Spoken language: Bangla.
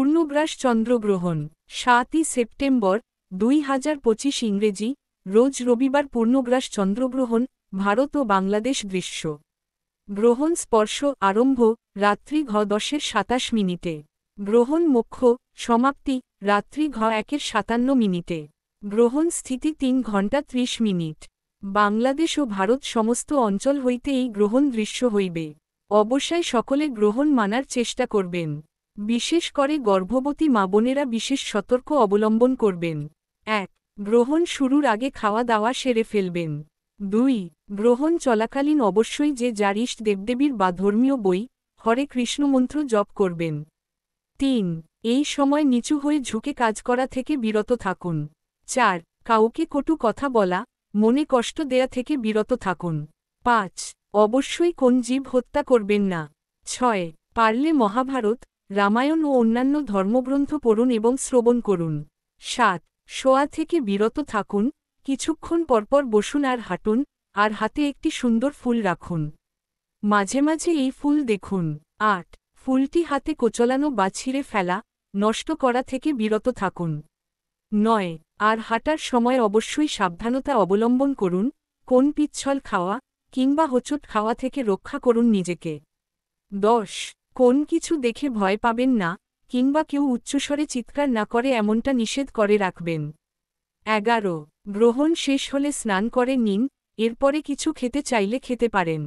পূর্ণগ্রাস চন্দ্রগ্রহণ ৭ই সেপ্টেম্বর ২০২৫ ইংরেজি রোজ রবিবার পূর্ণগ্রাস চন্দ্রগ্রহণ ভারত ও বাংলাদেশ দৃশ্য। গ্রহণ স্পর্শ আরম্ভ রাত্রি ঘ ১০:২৭। গ্রহণ মোক্ষ সমাপ্তি রাত্রি ঘ ১:৫৭। গ্রহণ স্থিতি ৩ ঘণ্টা ৩০ মিনিট। বাংলাদেশ ও ভারত সমস্ত অঞ্চল হইতে এই গ্রহণ দৃশ্য হইবে। অবশ্যই সকলে গ্রহণ মানার চেষ্টা করবেন। বিশেষ করে গর্ভবতী মা বোনেরা বিশেষ সতর্ক অবলম্বন করবেন। ১. গ্রহণ শুরুর আগে খাওয়া দাওয়া সেরে ফেলবেন। ২. গ্রহণ চলাকালীন অবশ্যই যে যার ইষ্ট দেবদেবীর বা ধর্মীয় বই হরে কৃষ্ণ মন্ত্র জপ করবেন। ৩. এই সময় নিচু হয়ে ঝুঁকে কাজ করা থেকে বিরত থাকুন। ৪. কাউকে কটু কথা বলা মনে কষ্ট দেয়া থেকে বিরত থাকুন। ৫. অবশ্যই কোন জীব হত্যা করবেন না। ৬. পারলে মহাভারত রামায়ণ ও অন্যান্য ধর্মগ্রন্থ পড়ুন এবং শ্রবণ করুন। ৭. শোয়া থেকে বিরত থাকুন, কিছুক্ষণ পরপর বসুন আর হাঁটুন, আর হাতে একটি সুন্দর ফুল রাখুন। মাঝে মাঝে এই ফুল দেখুন। ৮. ফুলটি হাতে কোচলানো বা ছিঁড়ে ফেলা, নষ্ট করা থেকে বিরত থাকুন। ৯. আর হাঁটার সময় অবশ্যই সাবধানতা অবলম্বন করুন, কোন পিচ্ছল খাওয়া কিংবা হোঁচট খাওয়া থেকে রক্ষা করুন নিজেকে। ১০. কোন কিছু দেখে ভয় পাবেন না, কিংবা কেউ উচ্চস্বরে চিৎকার না করে এমনটা নিষেধ করে রাখবেন। ১১. গ্রহণ শেষ হলে স্নান করে নিন, এরপরে কিছু খেতে চাইলে খেতে পারেন।